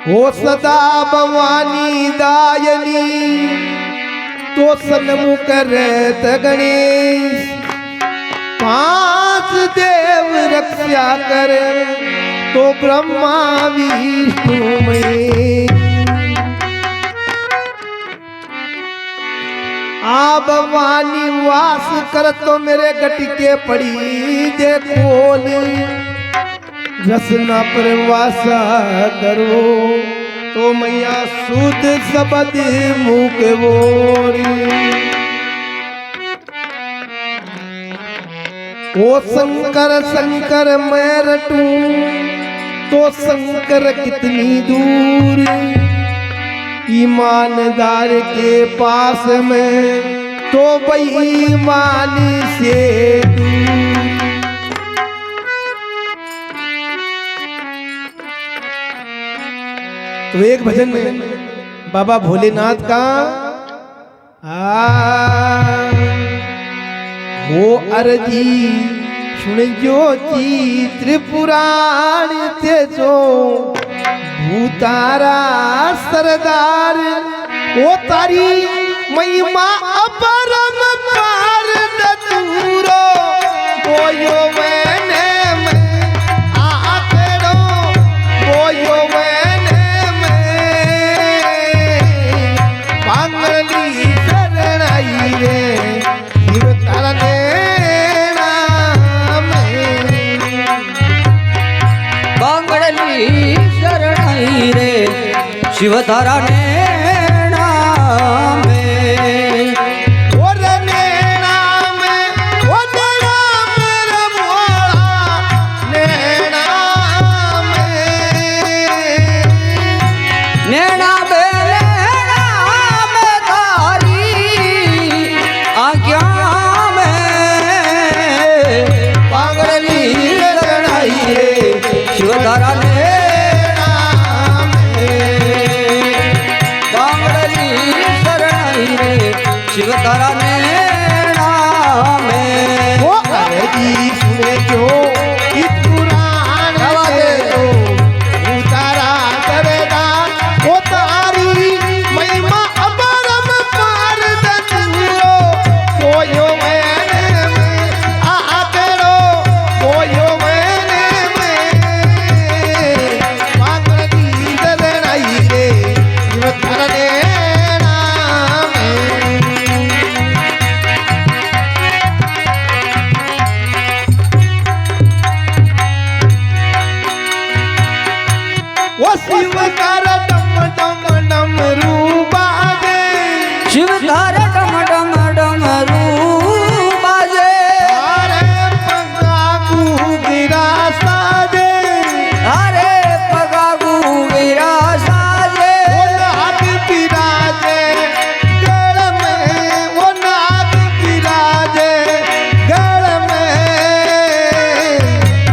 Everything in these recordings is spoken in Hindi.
हो सदा भवानी दायनी तो सन्मुख रहत गणेश। पांच देव रक्षा कर तो ब्रह्मा विष्णु महेश। आ भवानी वास कर तो मेरे गटके पड़ी दे खोल। रसना पर वासा करो तो मैया शुद्ध शब्द मुख बोरी। ओ शंकर शंकर मैं रटूं तो शंकर कितनी दूर। ईमानदार के पास में तो बेईमान से दूर। तो एक भजन में बाबा भोलेनाथ का हो अर्जी सुन जो त्रिपुराण थे जो भूतारा सरदार। ओ तारी महिमा अपरम पार दूरो बोयो मैंने मैं आखड़ो बोयो मैंने मैं पांगली शरणाई रे शिव तारने रे शिव तारा नैना में। ओ नैना में ओ नैना मेरा भोला नैना में। नैना में तारी आँखों में पागली लड़ाई रे शिव तारा शिव तारा नैना में। ओ अर्जी सुने जो पुराण दो उतारा करेगा। ओ तारी महिमा अपरम पार दूरो कोयो मैंने में आकड़ो कोयो मैंने में पागली लड़ाई रे शिव तारा शिव तारा डम डम डम रूबा दे। शिव तारा डम डम डम रूबा दे। अरे पगागू गिरा साजे अरे पगागू गिरा साजे। वो नाग बिराजे गढ़ में वो नाग बिराजे गढ़ में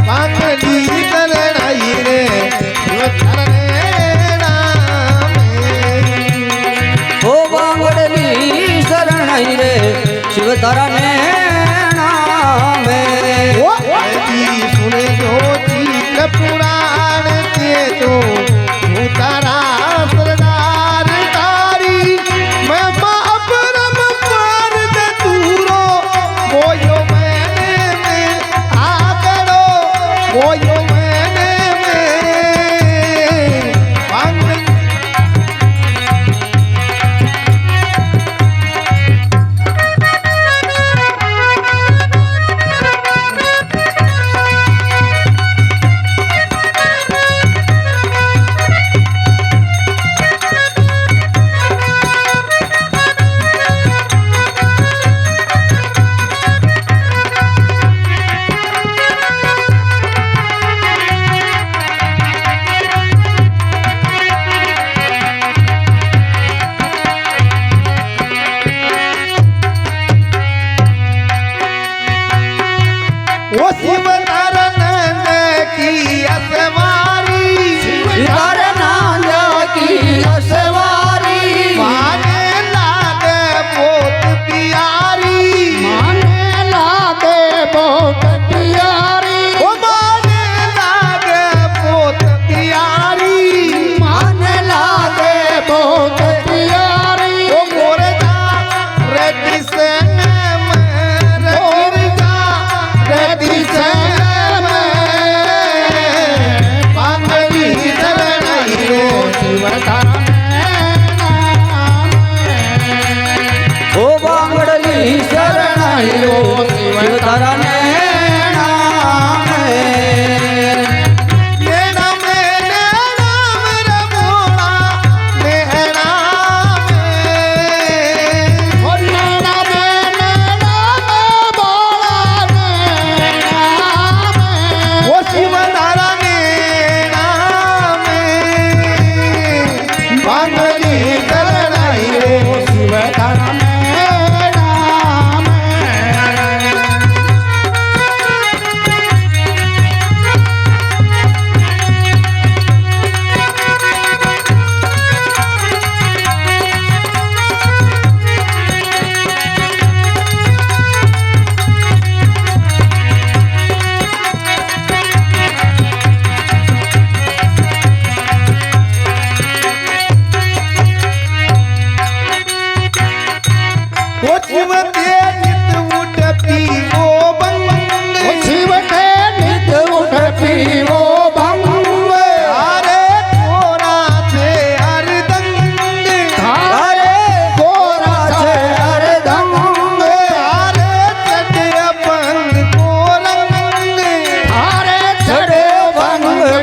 पांगली करनाई रे शिव तारा नैना में। ओ सुने जो पुराण के तो तारा सरदार तारी मैं अपरम पार दे दूरो बोयो मैंने में आकड़ो बोयो मैंने में पांगली।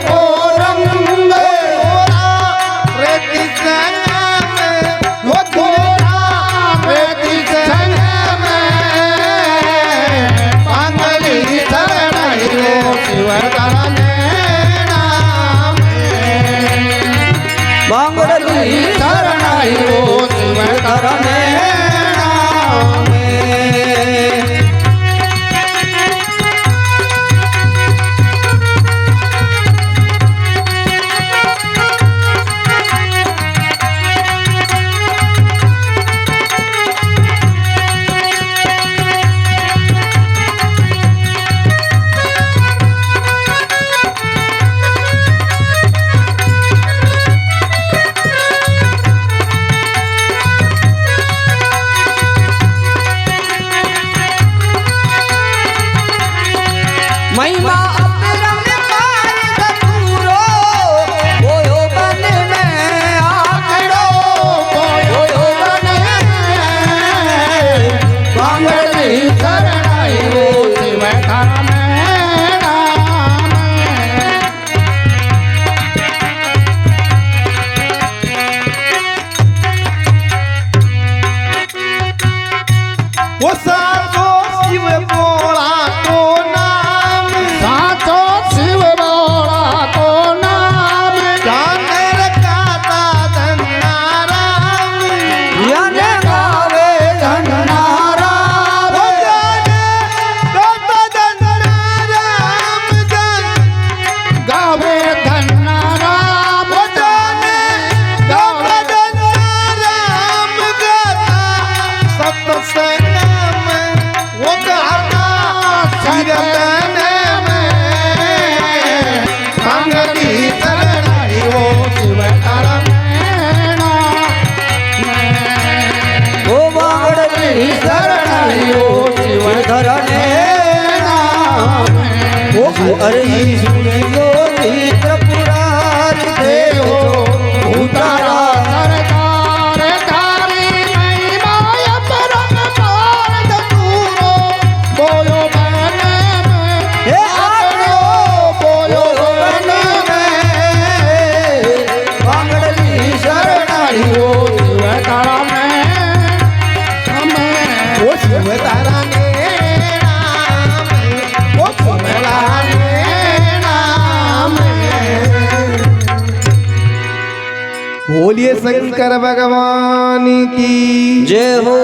को रंग रेती संग में वो गोरा रेती संग में पांगली शरणाई रो शिव करने नाम बांगड़ी शरणाई रो शिव करने नाम महिमा अपरम पार धतूरो बोयो बन में आकड़ो बोयो बन में बांगड़ी शरणाई रो शिव करने नाम वो साचो शिव बोला तो नाम साचो शिव बोला तो नाम जाने रखाता धन्नाराम याने गावे धन्नारा वो जाने गाता धन्नाराम जन गावे धन्ना राम वो जाने गाता धन्नाराम गाता सत्संग में वो गाता कीर्तन में पांगली शरणाई वो शिव करने ओ बांगड़ी शरणाई ओ शिव धरने नाम ओ अरे सुनियो त्रिपुरारी देवो उतारा सरकार तारी महिमा परम पार धतूरो बोयो बन में हे आकड़ो बोयो बन में बांगड़ी शरणाई ओ शिव करने हमें वो शिव तारा ने नाम वो शिवला ने नाम बोलिए शंकर भगवान की जय हो।